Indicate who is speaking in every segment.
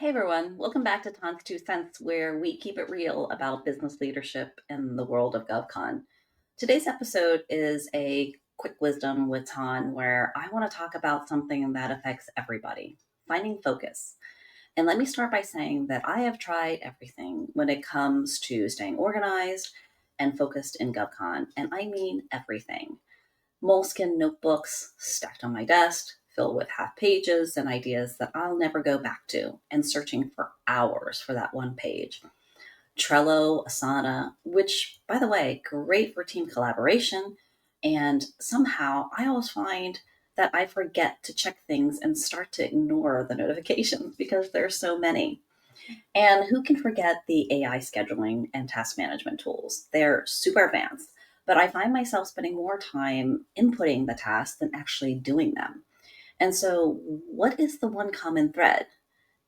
Speaker 1: Hey everyone, welcome back to Tanstwocents, where we keep it real about business leadership in the world of GovCon. Today's episode is a quick wisdom with Tan, where I want to talk about something that affects everybody, finding focus. And let me start by saying that I have tried everything when it comes to staying organized and focused in GovCon, and I mean everything. Moleskin notebooks stacked on my desk, filled with half pages and ideas that I'll never go back to, and searching for hours for that one page. Trello, Asana, which, by the way, great for team collaboration. And somehow I always find that I forget to check things and start to ignore the notifications because there's so many. And who can forget the AI scheduling and task management tools? They're super advanced, but I find myself spending more time inputting the tasks than actually doing them. And so, what is the one common thread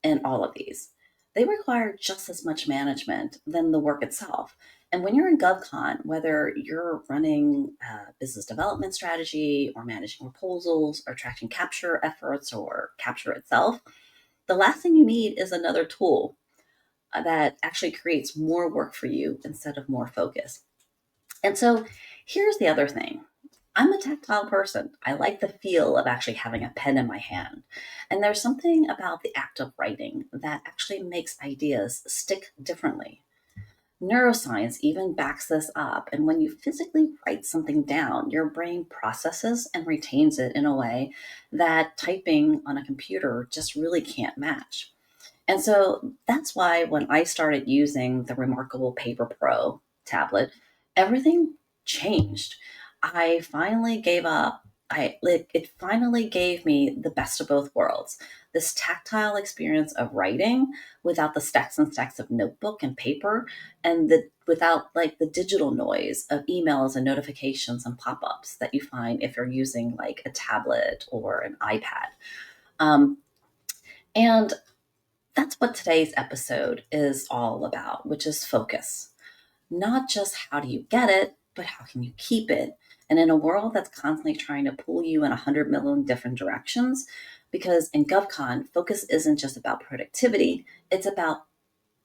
Speaker 1: in all of these? They require just as much management than the work itself. And when you're in GovCon, whether you're running a business development strategy or managing proposals or tracking capture efforts or capture itself, the last thing you need is another tool that actually creates more work for you instead of more focus. And so here's the other thing. I'm a tactile person. I like the feel of actually having a pen in my hand. And there's something about the act of writing that actually makes ideas stick differently. Neuroscience even backs this up. And when you physically write something down, your brain processes and retains it in a way that typing on a computer just really can't match. And so that's why when I started using the Remarkable Paper Pro tablet, everything changed. I finally gave up. It finally gave me the best of both worlds. This tactile experience of writing without the stacks and stacks of notebook and paper, and without like the digital noise of emails and notifications and pop-ups that you find if you're using like a tablet or an iPad. Um, and that's what today's episode is all about, which is focus. Not just how do you get it, but how can you keep it? And in a world that's constantly trying to pull you in 100 million different directions, because in GovCon, focus isn't just about productivity, it's about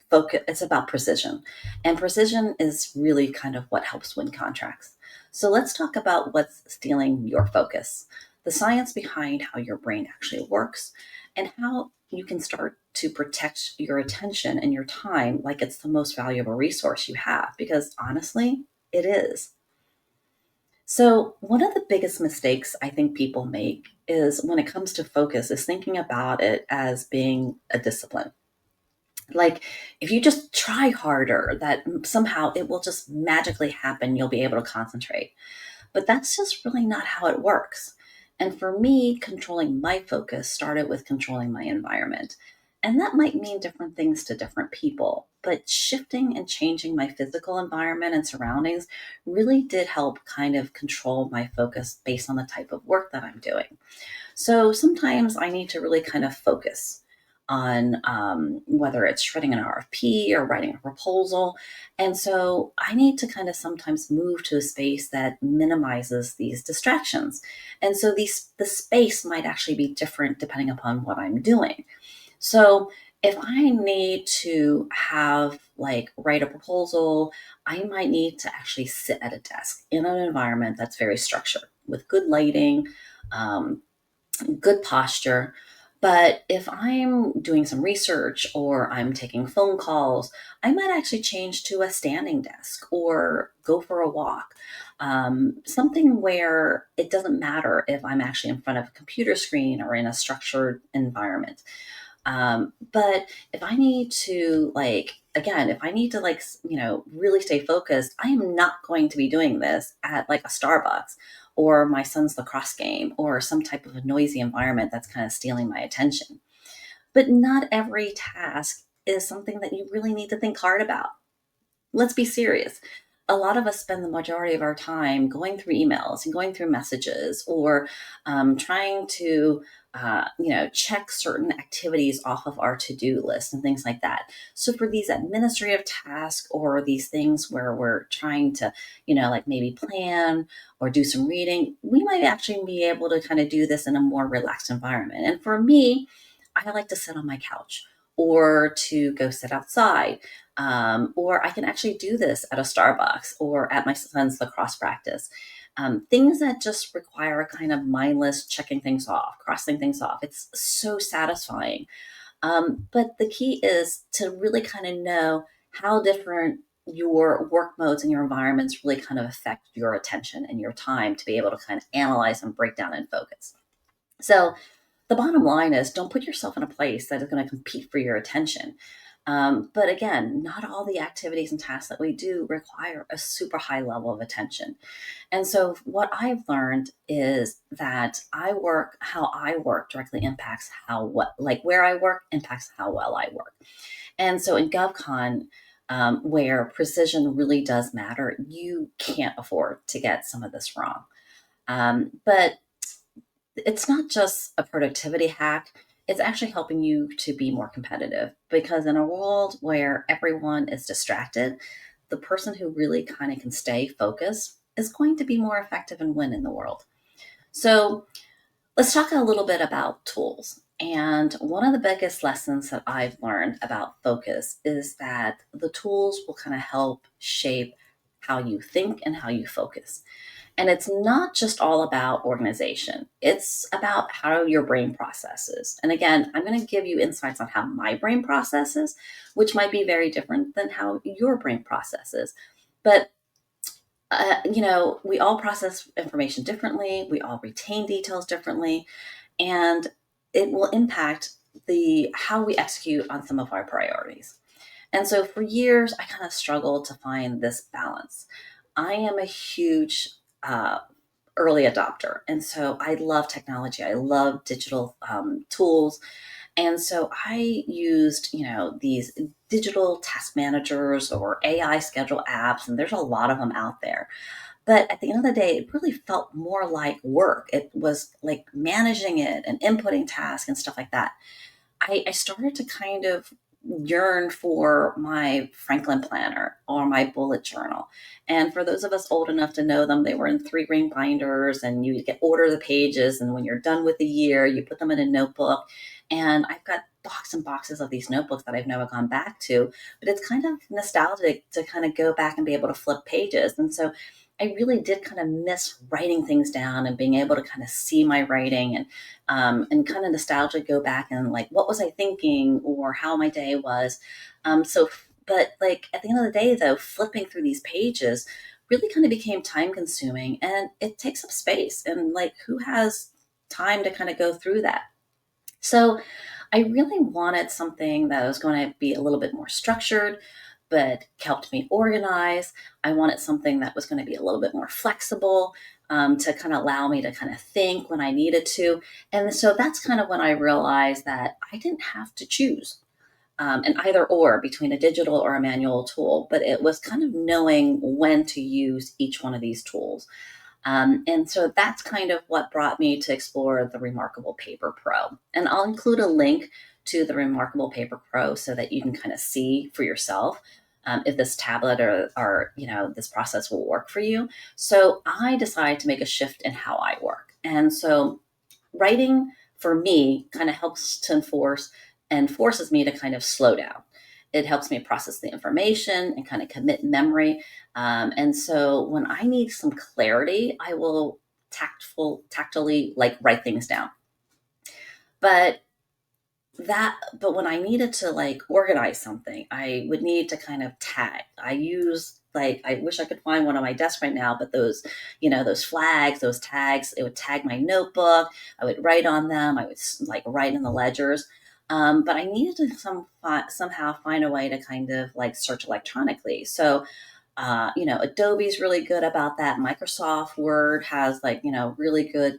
Speaker 1: focus, it's about precision. And precision is really kind of what helps win contracts. So let's talk about what's stealing your focus, the science behind how your brain actually works, and how you can start to protect your attention and your time like it's the most valuable resource you have, because honestly, it is. So, one of the biggest mistakes I think people make is when it comes to focus, is thinking about it as being a discipline. Like, if you just try harder, that somehow it will just magically happen, you'll be able to concentrate. But that's just really not how it works. And for me, controlling my focus started with controlling my environment. And that might mean different things to different people, but shifting and changing my physical environment and surroundings really did help kind of control my focus based on the type of work that I'm doing. So sometimes I need to really kind of focus on whether it's shredding an RFP or writing a proposal. And so I need to kind of sometimes move to a space that minimizes these distractions. And so the space might actually be different depending upon what I'm doing. So if I need to have like write a proposal, I might need to actually sit at a desk in an environment that's very structured with good lighting, um, good posture. But if I'm doing some research or I'm taking phone calls, I might actually change to a standing desk or go for a walk. Something where it doesn't matter if I'm actually in front of a computer screen or in a structured environment. But if I need to again, if I need to really stay focused, I am not going to be doing this at like a Starbucks or my son's lacrosse game or some type of a noisy environment that's kind of stealing my attention. But not every task is something that you really need to think hard about. Let's be serious. A lot of us spend the majority of our time going through emails and going through messages or trying to, check certain activities off of our to-do list and things like that. So for these administrative tasks or these things where we're trying to, like maybe plan or do some reading, we might actually be able to kind of do this in a more relaxed environment. And for me, I like to sit on my couch or to go sit outside. Or I can actually do this at a Starbucks or at my son's lacrosse practice. Things that just require a kind of mindless checking things off, crossing things off. It's so satisfying. But the key is to really kind of know how different your work modes and your environments really kind of affect your attention and your time to be able to kind of analyze and break down and focus. So the bottom line is don't put yourself in a place that is going to compete for your attention. But again, not all the activities and tasks that we do require a super high level of attention. And so, what I've learned is that how I work directly impacts like where I work impacts how well I work. And so, in GovCon, where precision really does matter, you can't afford to get some of this wrong. But it's not just a productivity hack, it's actually helping you to be more competitive because in a world where everyone is distracted, the person who really kind of can stay focused is going to be more effective and win in the world. So, let's talk a little bit about tools. And one of the biggest lessons that I've learned about focus is that the tools will kind of help shape how you think and how you focus. And it's not just all about organization, it's about how your brain processes. And again, I'm going to give you insights on how my brain processes, which might be very different than how your brain processes. But we all process information differently, we all retain details differently, and it will impact the how we execute on some of our priorities. And so for years, I kind of struggled to find this balance. I am a huge early adopter. And so I love technology. I love digital tools. And so I used, these digital task managers or AI schedule apps, and there's a lot of them out there. But at the end of the day, it really felt more like work. It was like managing it and inputting tasks and stuff like that. I started to kind of yearn for my Franklin planner or my bullet journal. And for those of us old enough to know them, they were in 3 ring binders and you get order the pages. And when you're done with the year, you put them in a notebook. And I've got boxes and boxes of these notebooks that I've never gone back to, but it's kind of nostalgic to kind of go back and be able to flip pages. And so I really did kind of miss writing things down and being able to kind of see my writing and kind of nostalgia go back and like what was I thinking or how my day was. But like at the end of the day, though, flipping through these pages really kind of became time consuming and it takes up space. And like who has time to kind of go through that? So I really wanted something that was going to be a little bit more structured, but helped me organize. I wanted something that was going to be a little bit more flexible to kind of allow me to kind of think when I needed to. And so that's kind of when I realized that I didn't have to choose an either or between a digital or a manual tool, but it was kind of knowing when to use each one of these tools. And so that's kind of what brought me to explore the Remarkable Paper Pro. And I'll include a link to the Remarkable Paper Pro so that you can kind of see for yourself if this tablet or this process will work for you. So I decided to make a shift in how I work. And so writing for me kind of helps to enforce and forces me to kind of slow down. It helps me process the information and kind of commit memory. And so when I need some clarity, I will tactily like write things down. But but when I needed to like organize something, I would need to kind of tag. I use like I wish I could find one on my desk right now, but those flags, those tags, it would tag my notebook. I would write on them. I would like write in the ledgers. But I needed to somehow find a way to kind of like search electronically. So Adobe's really good about that. Microsoft Word has like, really good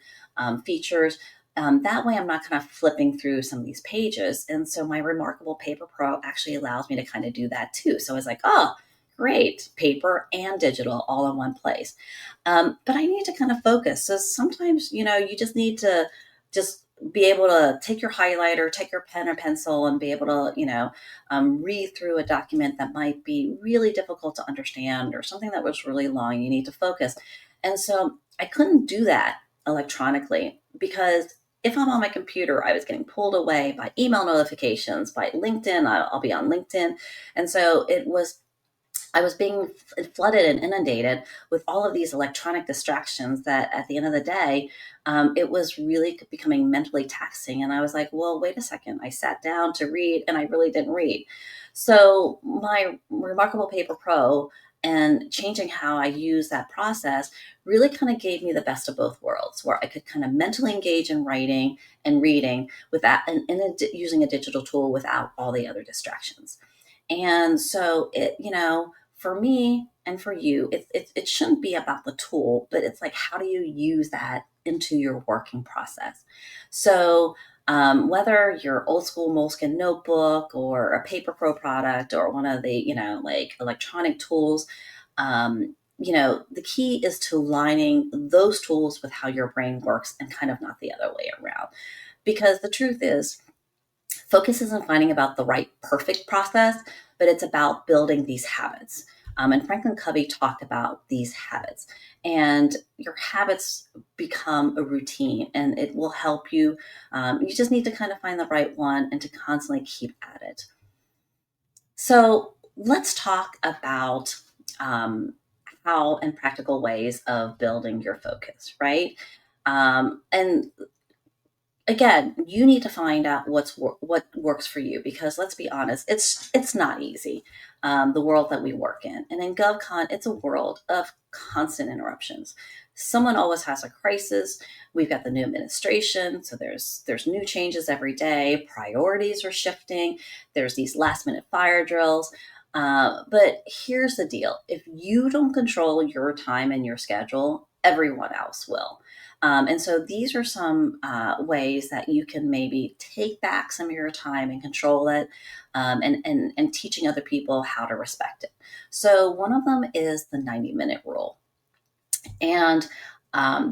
Speaker 1: features. That way I'm not kind of flipping through some of these pages. And so my Remarkable Paper Pro actually allows me to kind of do that too. So I was like, oh, great, paper and digital all in one place. But I need to kind of focus. So sometimes, you just need to just be able to take your highlighter, take your pen or pencil and be able to, read through a document that might be really difficult to understand or something that was really long. You need to focus. And so I couldn't do that electronically because if I'm on my computer, I was getting pulled away by email notifications, by LinkedIn. I'll be on LinkedIn. And so I was being flooded and inundated with all of these electronic distractions that at the end of the day, it was really becoming mentally taxing. And I was like, well, wait a second. I sat down to read and I really didn't read. So my Remarkable Paper Pro and changing how I use that process really kind of gave me the best of both worlds, where I could kind of mentally engage in writing and reading without using a digital tool without all the other distractions. And so for me and for you, it shouldn't be about the tool, but it's like, how do you use that into your working process? So, whether you're old school Moleskine notebook or a Paper Pro product or one of the, like electronic tools, the key is to aligning those tools with how your brain works and kind of not the other way around. Because the truth is, focus isn't finding about the right perfect process, but it's about building these habits. And Franklin Covey talked about these habits, and your habits become a routine, and it will help you. You just need to kind of find the right one and to constantly keep at it. So let's talk about how and practical ways of building your focus, right? And again, you need to find out what works for you, because let's be honest, it's not easy. The world that we work in, and in GovCon, it's a world of constant interruptions. Someone always has a crisis. We've got the new administration, so there's new changes every day. Priorities are shifting. There's these last minute fire drills. But here's the deal: if you don't control your time and your schedule, everyone else will. And so these are some ways that you can maybe take back some of your time and control it, and teaching other people how to respect it. So one of them is the 90-minute rule. And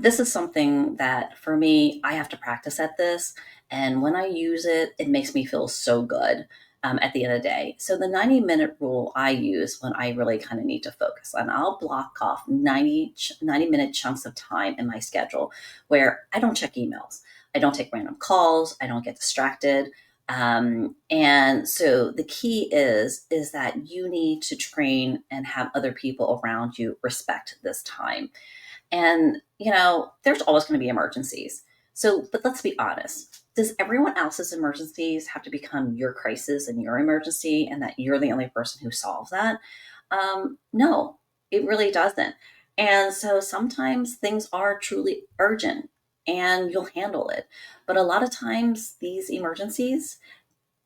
Speaker 1: this is something that for me, I have to practice at this. And when I use it, it makes me feel so good at the end of the day. So the 90-minute rule I use when I really kind of need to focus, and I'll block off 90-minute chunks of time in my schedule where I don't check emails. I don't take random calls. I don't get distracted. And so the key is that you need to train and have other people around you respect this time. And, there's always going to be emergencies. So, but let's be honest. Does everyone else's emergencies have to become your crisis and your emergency, and that you're the only person who solves that? No, it really doesn't. And so sometimes things are truly urgent and you'll handle it. But a lot of times these emergencies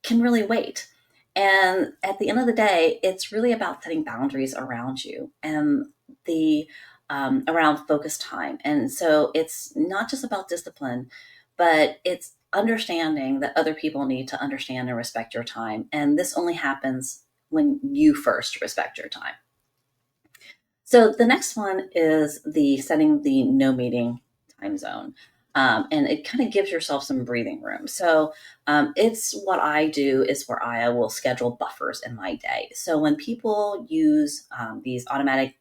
Speaker 1: can really wait. And at the end of the day, it's really about setting boundaries around you and the around focus time. And so it's not just about discipline, but it's understanding that other people need to understand and respect your time. And this only happens when you first respect your time. So the next one is the setting the no meeting time zone. And it kind of gives yourself some breathing room. So it's what I do is where I will schedule buffers in my day. So when people use these automatic,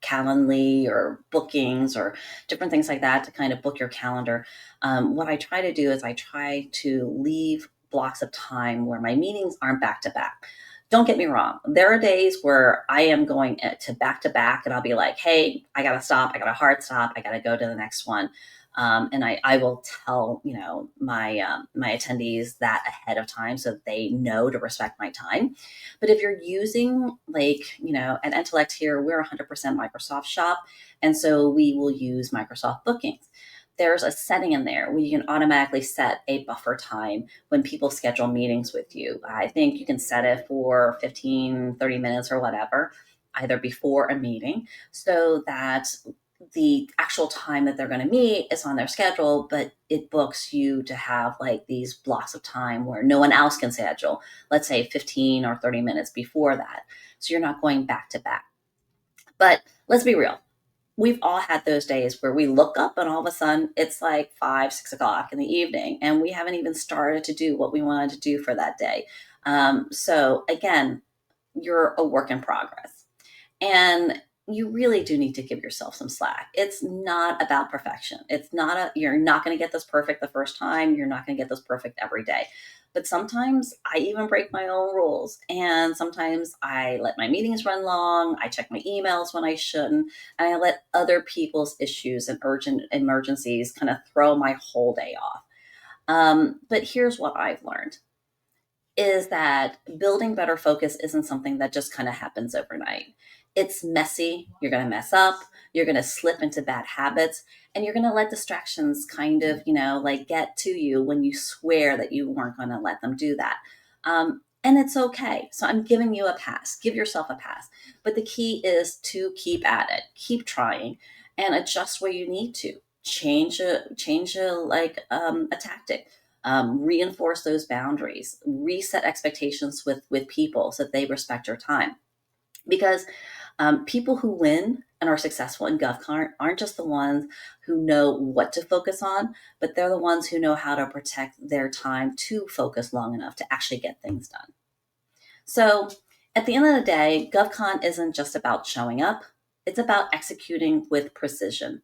Speaker 1: Calendly or bookings or different things like that to kind of book your calendar, what I try to do is I try to leave blocks of time where my meetings aren't back to back. Don't get me wrong. There are days where I am going to back, and I'll be like, hey, I got to stop. I got a hard stop. I got to go to the next one. And I will tell, my attendees that ahead of time so that they know to respect my time. But if you're using at Entellect here, we're 100% Microsoft shop. And so we will use Microsoft bookings. There's a setting in there where you can automatically set a buffer time when people schedule meetings with you. I think you can set it for 15, 30 minutes or whatever, either before a meeting, so that the actual time that they're going to meet is on their schedule, but it books you to have like these blocks of time where no one else can schedule, let's say 15 or 30 minutes before that. So you're not going back to back. But let's be real. We've all had those days where we look up and all of a sudden it's like 5, 6 o'clock in the evening, and we haven't even started to do what we wanted to do for that day. So again, you're a work in progress. And you really do need to give yourself some slack. It's not about perfection. You're not going to get this perfect the first time. You're not going to get this perfect every day. But sometimes I even break my own rules. And sometimes I let my meetings run long. I check my emails when I shouldn't. And I let other people's issues and urgent emergencies kind of throw my whole day off. But here's what I've learned is that building better focus isn't something that just kind of happens overnight. It's messy. You're going to mess up. You're going to slip into bad habits, and you're going to let distractions kind of, like get to you when you swear that you weren't going to let them do that. And it's okay. So I'm giving you a pass. Give yourself a pass. But the key is to keep at it, keep trying, and adjust where you need to. Change a tactic, reinforce those boundaries, reset expectations with people so that they respect your time. Because people who win and are successful in GovCon aren't just the ones who know what to focus on, but they're the ones who know how to protect their time to focus long enough to actually get things done. So at the end of the day, GovCon isn't just about showing up. It's about executing with precision.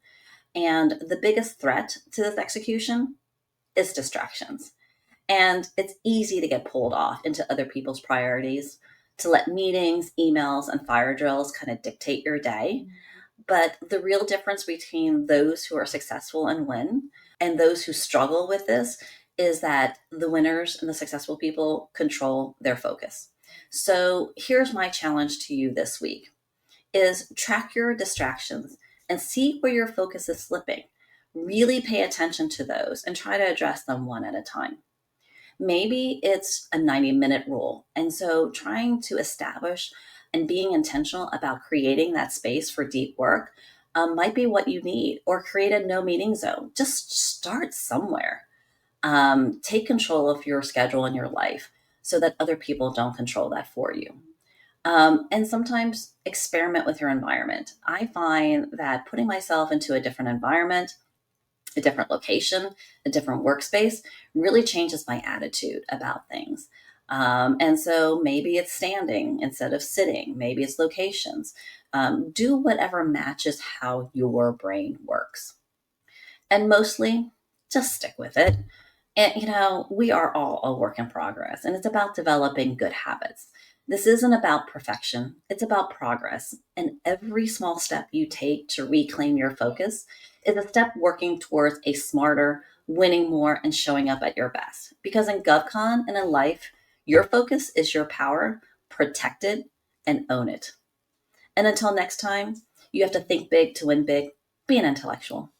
Speaker 1: And the biggest threat to this execution is distractions. And it's easy to get pulled off into other people's priorities, to let meetings, emails, and fire drills kind of dictate your day. But the real difference between those who are successful and win and those who struggle with this is that the winners and the successful people control their focus. So here's my challenge to you this week is track your distractions and see where your focus is slipping. Really pay attention to those and try to address them one at a time. Maybe it's a 90-minute rule. And so trying to establish and being intentional about creating that space for deep work might be what you need, or create a no meeting zone. Just start somewhere. Take control of your schedule and your life so that other people don't control that for you. And sometimes experiment with your environment. I find that putting myself into a different environment, a different location, a different workspace really changes my attitude about things. And so maybe it's standing instead of sitting, maybe it's locations. Do whatever matches how your brain works. And mostly just stick with it. And, we are all a work in progress, and it's about developing good habits. This isn't about perfection, it's about progress. And every small step you take to reclaim your focus is a step working towards a smarter, winning more, and showing up at your best. Because in GovCon and in life, your focus is your power. Protect it and own it. And until next time, you have to think big to win big. Be an intellectual.